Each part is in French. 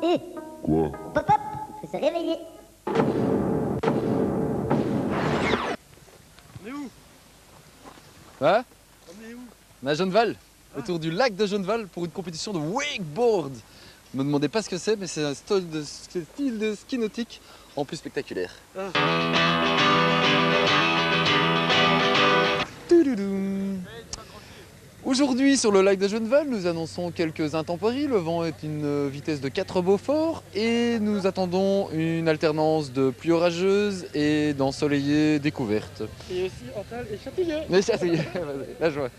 Hé, Quoi? pop hop, faut se réveiller. On est où? Hein? On est où? On est à Genneval, autour du lac de Genneval pour une compétition de wakeboard. Ne me demandez pas ce que c'est, mais c'est un style de ski nautique en plus spectaculaire. Toudoudou. Aujourd'hui sur le lac de Genneval, nous annonçons quelques intempéries. Le vent est une vitesse de 4 Beaufort et nous attendons une alternance de pluie orageuse et d'ensoleillés découvertes. Et aussi Antal et Châtillon. Mais ça, c'est la joie.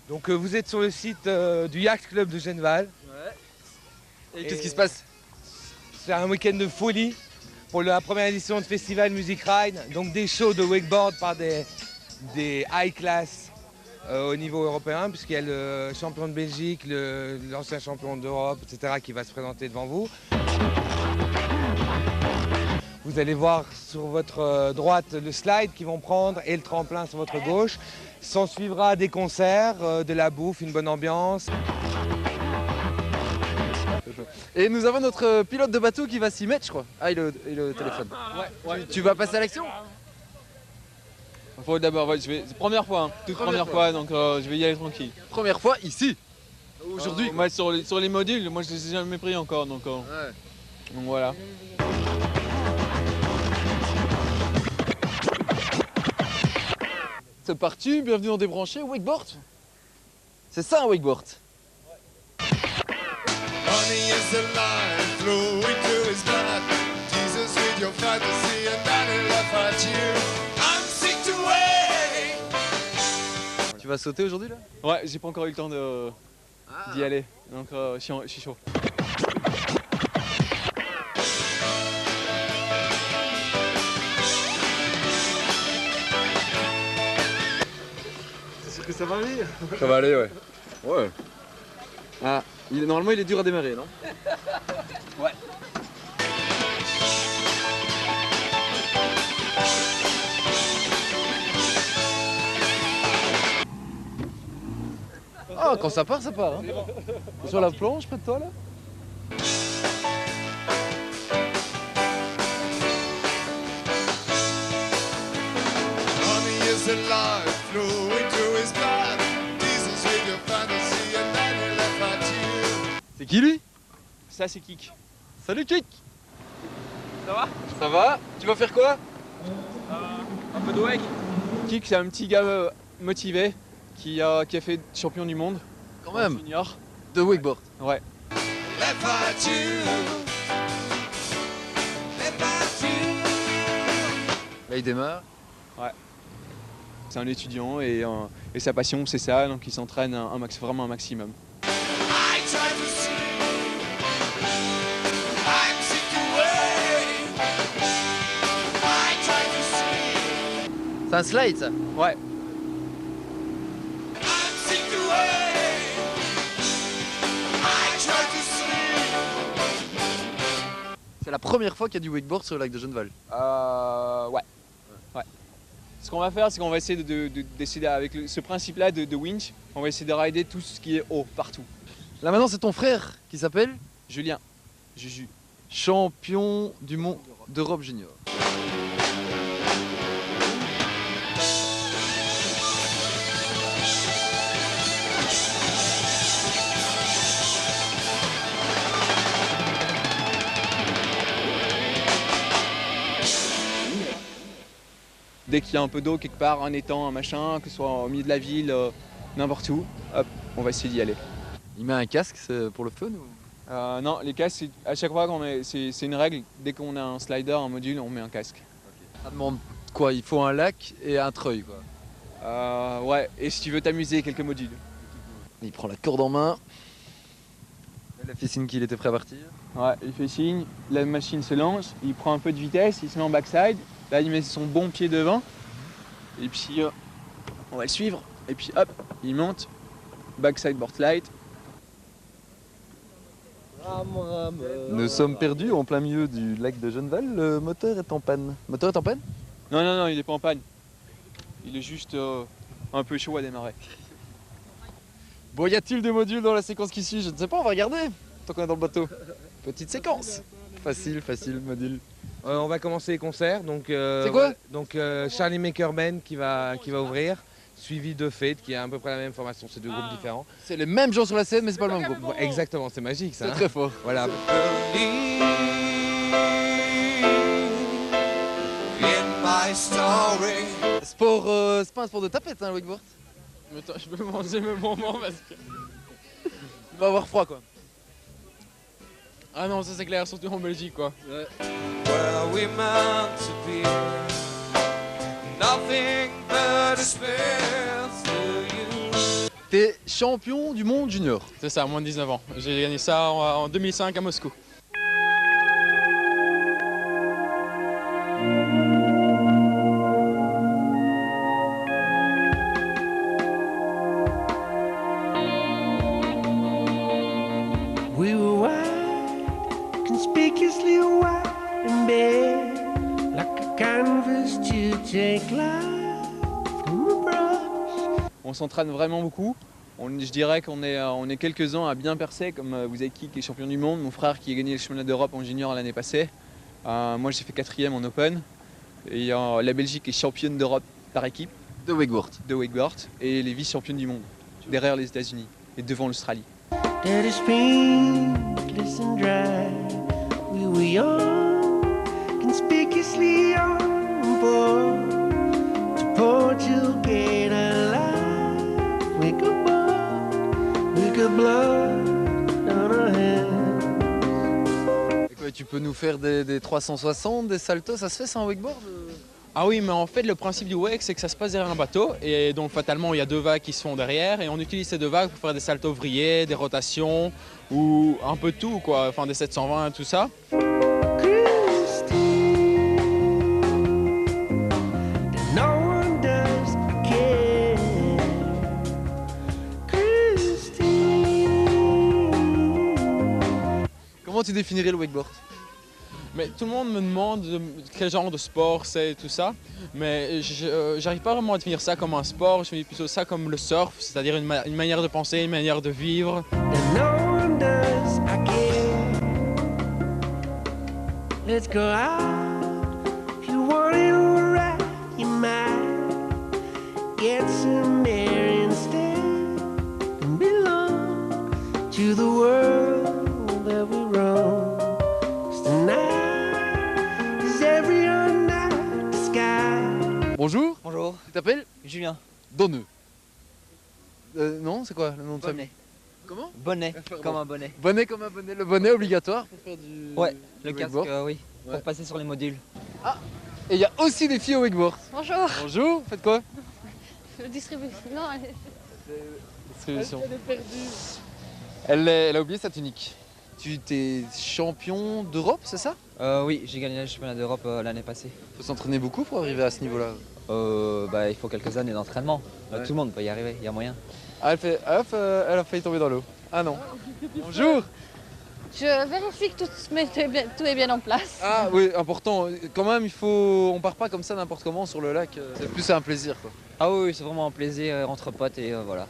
Donc vous êtes sur le site du Yacht Club de Genneval. Et qu'est-ce qui se passe? C'est un week-end de folie pour la première édition de Festival Music Ride. Donc des shows de wakeboard par des high class au niveau européen, puisqu'il y a le champion de Belgique, l'ancien champion d'Europe, etc. qui va se présenter devant vous. Vous allez voir sur votre droite le slide qu'ils vont prendre et le tremplin sur votre gauche. S'en suivra des concerts, de la bouffe, une bonne ambiance. Et nous avons notre pilote de bateau qui va s'y mettre, je crois. Ah, il est au téléphone. Ouais. Tu vas passer à l'action? Faut d'abord, ouais, c'est première fois, hein, toute première fois, donc je vais y aller tranquille. Première fois ici, aujourd'hui. Moi sur les modules, moi je les ai jamais pris encore, donc voilà. C'est parti, bienvenue dans Débranché, wakeboard. C'est ça un wakeboard. Honey is the line flowing through his blood. Jesus with your fantasy and daddy laugh at you. I'm sick to wait. Tu vas sauter aujourd'hui là? Ouais, j'ai pas encore eu le temps d'y aller, donc je suis chaud. Est-ce que ça va aller? Ça va aller, ouais. Ouais. Ah, normalement il est dur à démarrer, non? Ouais. Ah, quand ça part, ça part. Hein. Sur la planche près de toi là? Honey is the line flowing through his blood. Jesus with your fantasy and daddy laugh at you. C'est qui lui? Ça c'est Kik. Salut Kik! Ça va? Ça va? Tu vas faire quoi? Un peu de wake. Kik c'est un petit gars motivé qui a fait champion du monde. Quand même. Junior. De wakeboard. Ouais. Laugh at you. Laugh at you. Là il démarre. C'est un étudiant et sa passion c'est ça, donc il s'entraîne vraiment un maximum. I try to see. I'm sick to wait. I try to see. C'est un slide ça? Ouais. I'm sick to wait. I try to see. C'est la première fois qu'il y a du wakeboard sur le lac de Genneval. Ouais. Ce qu'on va faire, c'est qu'on va essayer de décider avec ce principe-là de winch, on va essayer de rider tout ce qui est haut, partout. Là maintenant c'est ton frère qui s'appelle Julien, Juju. champion du monde d'Europe junior. Dès qu'il y a un peu d'eau quelque part, un étang, un machin, que ce soit au milieu de la ville, n'importe où, hop, on va essayer d'y aller. Il met un casque c'est pour le fun ou... Non, les casques, à chaque fois c'est une règle, dès qu'on a un slider, un module, on met un casque. Ça demande quoi? Il faut un lac et un treuil quoi. Ouais, et si tu veux t'amuser, quelques modules. Il prend la corde en main. Il a fait signe qu'il était prêt à partir. Ouais, il fait signe, la machine se lance, il prend un peu de vitesse, il se met en backside, là il met son bon pied devant, et puis on va le suivre, et puis hop, il monte, backside board slide. Nous sommes perdus en plein milieu du lac de Genneval, le moteur est en panne. Le moteur est en panne? Non, il est pas en panne. Il est juste un peu chaud à démarrer. Bon, y a-t-il des modules dans la séquence qui suit? Je ne sais pas, on va regarder. Tant qu'on est dans le bateau. Petite séquence. Facile, module. On va commencer les concerts. Donc, C'est quoi? Donc Charlie Maker Band qui va ouvrir, suivi de Fate qui a à peu près la même formation. C'est deux groupes différents. C'est les mêmes gens sur la scène, mais c'est pas le même groupe. Ouais, exactement, c'est magique ça. C'est hein. très fort. Voilà. In my story. Sport, c'est pas un sport de tapette, hein, le wakeboard. Mais attends, je peux manger mes bonbons parce que... Il va avoir froid, quoi. Ah non, ça c'est clair, surtout en Belgique quoi. Where we meant to be. Nothing but despair through you. T'es champion du monde junior. C'est ça, moins de 19 ans. J'ai gagné ça en 2005 à Moscou. We were white, conspicuously white in bed, like a canvas to take life from a brush. On s'entraîne vraiment beaucoup. Je dirais qu'on est quelques-uns à bien percer, comme vous avez qui est champion du monde, mon frère qui a gagné le championnat d'Europe en junior l'année passée. Moi j'ai fait 4e en Open. Et la Belgique est championne d'Europe par équipe De wakeboard. de wakeboard et les vice-championnes du monde, derrière les États-Unis et devant l'Australie. Dirty spring, listen dry. We were young, conspicuously on board to Portugal alive. We could board, we could blood on our hands. Et quoi, tu peux nous faire des 360, des saltos, ça se fait ça en wakeboard? Ah oui, mais en fait le principe du wake c'est que ça se passe derrière un bateau et donc fatalement il y a 2 vagues qui se font derrière et on utilise ces 2 vagues pour faire des saltos ouvriers, des rotations ou un peu de tout quoi, enfin des 720 et tout ça. No one does care. Christine. Comment tu définirais le wakeboard? Mais tout le monde me demande quel genre de sport c'est et tout ça, mais j'arrive pas vraiment à définir ça comme un sport, je mets plutôt ça comme le surf, c'est-à-dire une manière de penser, une manière de vivre. And no one does care. Let's go out. If you want it right, you might get some air instead and belong to the world that we roam. 'Cause tonight is every night sky. Bonjour, Bonjour, tu t'appelles? Julien. Donneux. Non, c'est quoi le nom de famille? Bonnet. Comment? Bonnet, Pardon. comme un bonnet. Bonnet comme un bonnet. Le bonnet obligatoire pour faire du Ouais, le du casque, wakeboard. oui, Ouais. pour passer sur les modules. Et il y a aussi des filles au wakeboard. Bonjour, Bonjour, faites quoi? distribution. Non, Distribution. Elle a oublié sa tunique. Tu t'es champion d'Europe, c'est ça? Oui, j'ai gagné le championnat d'Europe l'année passée. Faut s'entraîner beaucoup pour arriver à ce niveau-là. Il faut quelques années d'entraînement. Ouais. Tout le monde peut y arriver, il y a moyen. Ah, elle a failli tomber dans l'eau. Ah non. Bonjour. je vérifie que tout est bien en place. Ah oui, important. Quand même, on part pas comme ça n'importe comment sur le lac. C'est plus un plaisir, quoi. Ah oui, c'est vraiment un plaisir entre potes et voilà.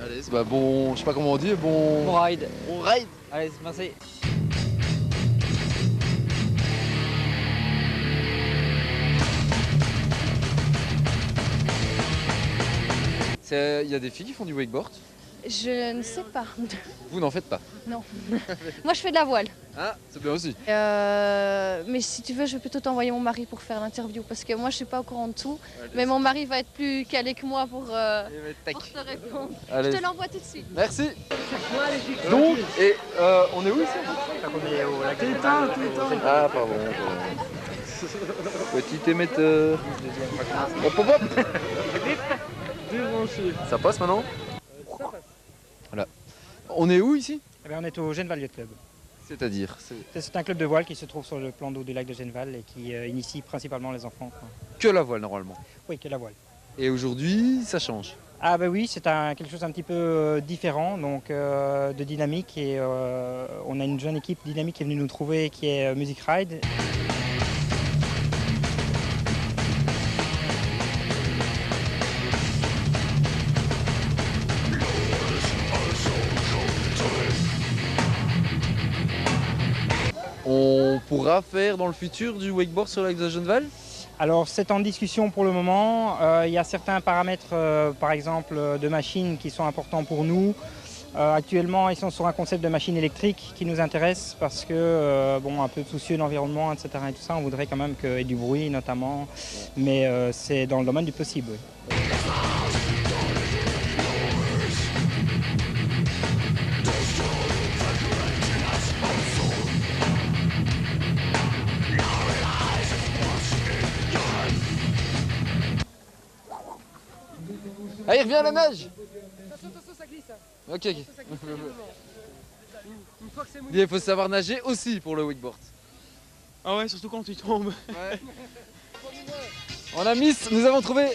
Allez, bah bon, je sais pas comment on dit, bon. Bon ride. On ride. Allez, merci. Il y a des filles qui font du wakeboard. Je ne sais pas. Vous n'en faites pas. Non. Moi, je fais de la voile. Ah, c'est bien aussi. Mais si tu veux, je vais plutôt t'envoyer mon mari pour faire l'interview. Parce que moi, je suis pas au courant de tout. Mais mon mari va être plus calé que moi pour te répondre. Allez. Je te l'envoie tout de suite. Merci. Donc, et on est où ici? On est au lac de Tétard. Ah, pardon. Petit émetteur. Hop, hop, hop. Ça passe maintenant? Voilà. On est où ici? Eh bien, on est au Genval Yacht Club. C'est-à-dire C'est un club de voile qui se trouve sur le plan d'eau du lac de Genval et qui initie principalement les enfants. que la voile normalement. Oui, que la voile. Et aujourd'hui, ça change. Ah ben oui, c'est quelque chose un petit peu différent, donc de dynamique. Et on a une jeune équipe dynamique qui est venue nous trouver, qui est Music Ride. pourra faire dans le futur du wakeboard sur le lac de Genneval? Alors c'est en discussion pour le moment. Il y a certains paramètres, par exemple de machines qui sont importants pour nous. Actuellement, ils sont sur un concept de machine électrique qui nous intéresse parce que, bon, un peu soucieux de l'environnement, etc. et tout ça, on voudrait quand même qu'il y ait du bruit notamment, mais c'est dans le domaine du possible. Oui. Ah, il revient à la nage. Attention, ça glisse. Ok. Il faut savoir nager aussi pour le wakeboard. Ah ouais, surtout quand tu tombes. Ouais. Nous avons trouvé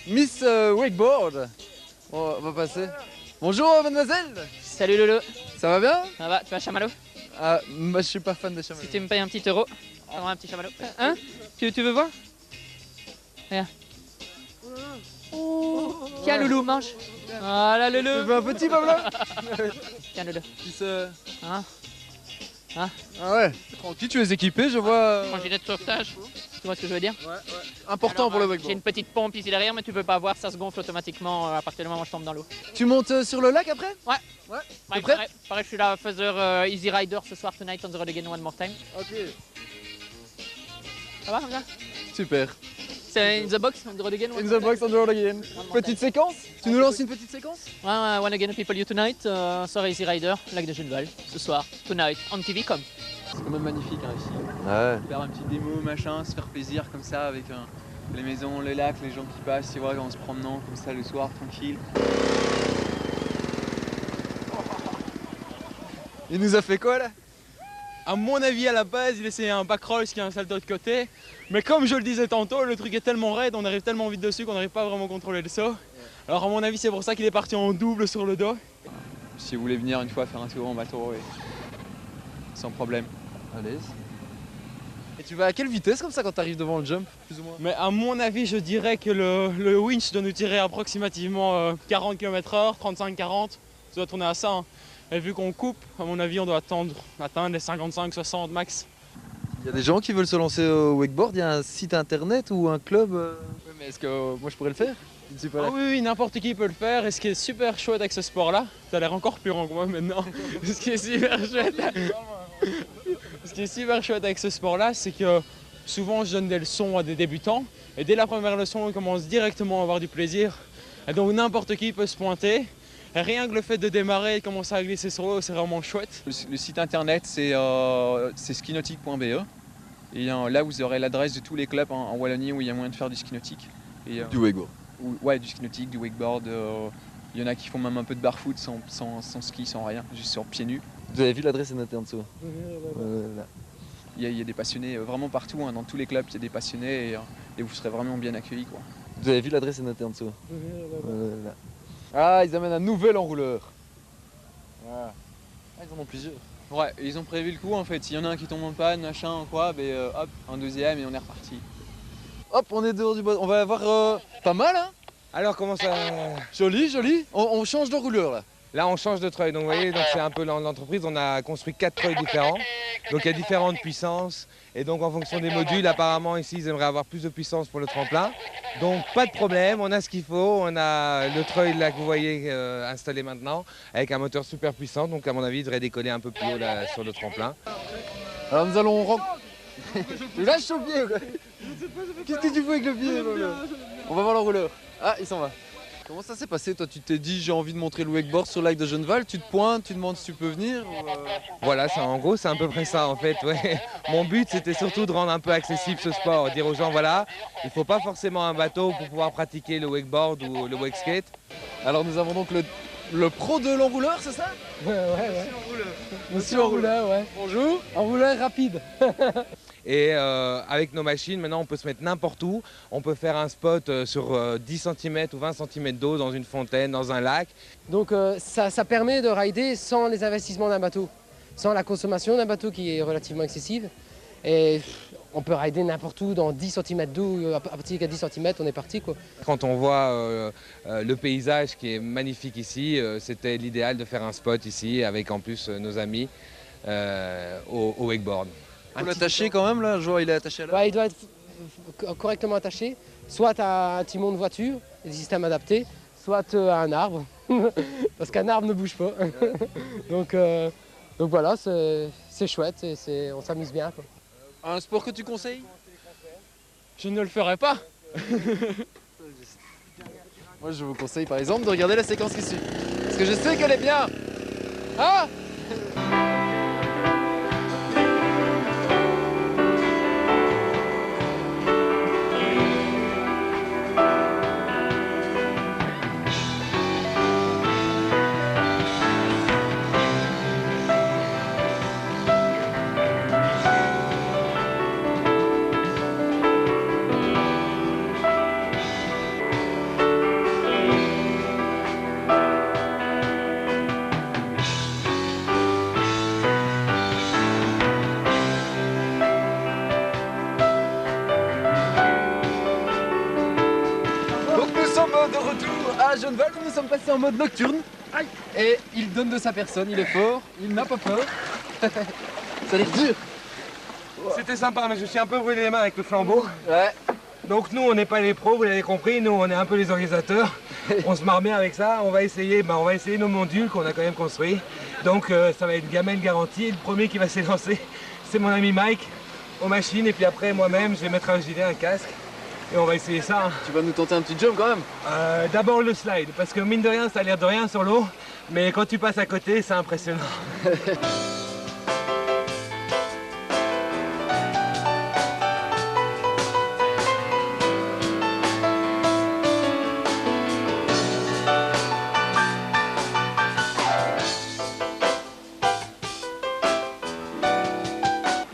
Miss Wakeboard. On va passer. Bonjour mademoiselle. Salut Lolo. Ça va bien? Ça va, tu veux un chamallow? Ah, moi je suis pas fan des chamallows. Si tu me payes un petit euro, tu auras un petit chamallow. Hein? Tu veux voir? Regarde. Oh. Tiens Loulou, mange. Voilà Loulou. Tu veux un petit Pablo? Tiens Loulou. Hein? Ah ouais, tranquille, tu es équipé, je vois. Mon gilet de sauvetage, tu vois ce que je veux dire? Ouais. Important pour le wakeboard. J'ai une petite pompe ici derrière, mais tu peux pas voir, ça se gonfle automatiquement à partir du moment où je tombe dans l'eau. Tu montes sur le lac après? Ouais. Ouais. T'es prêt? Pareil, je suis là, faiseur Easy Rider ce soir, tonight on the road again one more time. Ok. Ça va comme ça? Super. C'est in the box, on the road again one In more the box, on the road again. Petite séquence? Tu nous lances une petite séquence? Ouais, one again people you tonight, soir Easy Rider, lac de Genneval, ce soir, tonight, on TV comme. C'est quand même magnifique hein, ici. Ouais. Faire un petit démo, machin, se faire plaisir comme ça avec les maisons, le lac, les gens qui passent, tu vois, en se promenant comme ça le soir, tranquille. Il nous a fait quoi là? À mon avis, à la base, il essayait un backroll, ce qui est un salto de côté. Mais comme je le disais tantôt, le truc est tellement raide, on arrive tellement vite dessus qu'on n'arrive pas à vraiment contrôler le saut. Alors à mon avis, c'est pour ça qu'il est parti en double sur le dos. Si vous voulez venir une fois faire un tour en bateau, sans problème. Allez. Et tu vas à quelle vitesse comme ça quand tu arrives devant le jump, plus ou moins? Mais à mon avis, je dirais que le winch doit nous tirer approximativement 40 km/h, 35-40. Ça doit tourner à ça. Hein. Et vu qu'on coupe, à mon avis, on doit atteindre les 55-60 max. Il y a des gens qui veulent se lancer au wakeboard, il y a un site internet ou un club Oui, mais est-ce que moi je pourrais le faire? Je ne suis pas là. Ah oui, n'importe qui peut le faire. Et ce qui est super chouette avec ce sport-là, ça a l'air encore plus grand que moi maintenant. Ce qui est super chouette avec ce sport-là, c'est que souvent je donne des leçons à des débutants. Et dès la première leçon, ils commencent directement à avoir du plaisir. Et donc n'importe qui peut se pointer. Et rien que le fait de démarrer et de commencer à glisser sur l'eau, c'est vraiment chouette. Le site internet, c'est ski-nautique.be. Et là, vous aurez l'adresse de tous les clubs en Wallonie où il y a moyen de faire du ski nautique. Et, du wakeboard. Ouais, du ski nautique, du wakeboard. Il y en a qui font même un peu de barfoot sans ski, sans rien, juste sur pieds nus. Vous avez vu l'adresse est notée en dessous. Il y a des passionnés vraiment partout, hein, dans tous les clubs, il y a des passionnés et vous serez vraiment bien accueillis. Quoi. Vous avez vu l'adresse est notée en dessous. Ah, ils amènent un nouvel enrouleur. Ah, ils en ont plusieurs. Ouais, ils ont prévu le coup en fait. S'il y en a un qui tombe en panne, machin, quoi, hop, un deuxième et on est reparti. Hop, on est dehors du bois. On va avoir pas mal, hein? Alors comment ça? Joli, joli. On change de rouleur là. Là on change de treuil, donc vous voyez, c'est un peu l'entreprise, on a construit 4 treuils différents, donc il y a différentes puissances, et donc en fonction des modules, apparemment ici ils aimeraient avoir plus de puissance pour le tremplin, donc pas de problème, on a ce qu'il faut, on a le treuil là que vous voyez installé maintenant, avec un moteur super puissant, donc à mon avis il devrait décoller un peu plus haut là, sur le tremplin. Alors nous allons... Tu lâches ton pied quoi. Qu'est-ce que tu fais avec le pied? On va voir l'enrouleur. Ah, il s'en va. Comment ça s'est passé toi? Tu t'es dit j'ai envie de montrer le wakeboard sur le lac de Genneval, tu te pointes, tu demandes si tu peux venir ou Voilà, en gros c'est à peu près ça en fait. Ouais. Mon but c'était surtout de rendre un peu accessible ce sport, dire aux gens voilà, il ne faut pas forcément un bateau pour pouvoir pratiquer le wakeboard ou le wakeskate. Alors nous avons donc le pro de l'enrouleur, c'est ça? Ouais. Monsieur enrouleur, ouais. Bonjour. Enrouleur rapide. Et avec nos machines, maintenant on peut se mettre n'importe où. On peut faire un spot sur 10 cm ou 20 cm d'eau dans une fontaine, dans un lac. Donc ça permet de rider sans les investissements d'un bateau, sans la consommation d'un bateau qui est relativement excessive. Et on peut rider n'importe où dans 10 cm d'eau, à partir de 10 cm on est parti quoi. Quand on voit le paysage qui est magnifique ici, c'était l'idéal de faire un spot ici avec en plus nos amis au wakeboard. Faut l'attacher quand même là, je vois il est attaché à la... Ouais, il doit être correctement attaché, soit à un timon de voiture, des systèmes adaptés, soit à un arbre, parce qu'un arbre ne bouge pas. donc voilà, c'est chouette et on s'amuse bien, quoi. Un sport que tu conseilles? Je ne le ferai pas. Moi je vous conseille par exemple de regarder la séquence qui suit. Parce que je sais qu'elle est bien. Ah! De retour à Genneval, nous sommes passés en mode nocturne. Et il donne de sa personne, il est fort, il n'a pas peur. Ça a l'air dur. C'était sympa, mais je suis un peu brûlé les mains avec le flambeau. Ouais. Donc nous, on n'est pas les pros, vous l'avez compris, nous on est un peu les organisateurs. On se marre bien avec ça, on va essayer nos modules qu'on a quand même construits. Donc ça va être gamelle garantie. Le premier qui va s'élancer, c'est mon ami Mike, aux machines. Et puis après, moi-même, je vais mettre un gilet, un casque. Et on va essayer ça. Tu vas nous tenter un petit jump quand même? D'abord le slide, parce que mine de rien, ça a l'air de rien sur l'eau. Mais quand tu passes à côté, c'est impressionnant.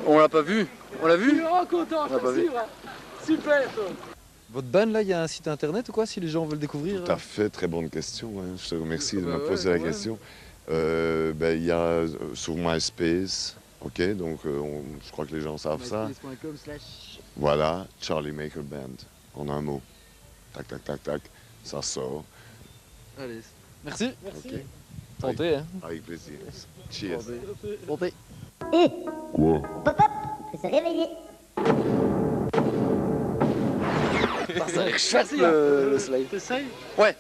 On l'a pas vu. On l'a vu? Oh, content, on l'a pas vu. Super. Votre band là, il y a un site internet ou quoi si les gens veulent découvrir? Tout à fait, très bonne question. Hein. Je te remercie de me poser la question. Il y a sur MySpace, ok, donc je crois que les gens savent ça. Voilà, Charlie Maker Band, en un mot. Tac, tac, tac, tac, ça sort. Allez, merci. Okay. Tentez, hein. Avec plaisir. Cheers. Tentez. Et Quoi? pop hop, faut se réveiller. Ça a l'air chouette le slide. Ouais.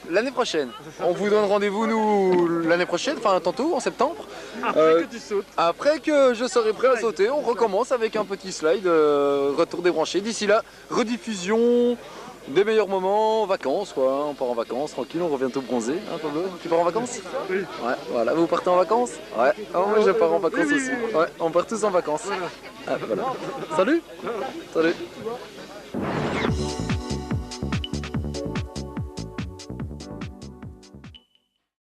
L'année prochaine. On vous donne rendez-vous nous l'année prochaine, enfin tantôt en septembre. Après que tu sautes. Après que je serai prêt à sauter, on recommence avec un petit slide, retour débranché. D'ici là, rediffusion des meilleurs moments, vacances quoi. On part en vacances, tranquille, on revient tout bronzé. Hein, Pablo, tu pars en vacances? Oui. Ouais, voilà, vous partez en vacances? Ouais. Oh, moi je pars en vacances aussi. Ouais, on part tous en vacances. Ah, voilà. Salut. Salut.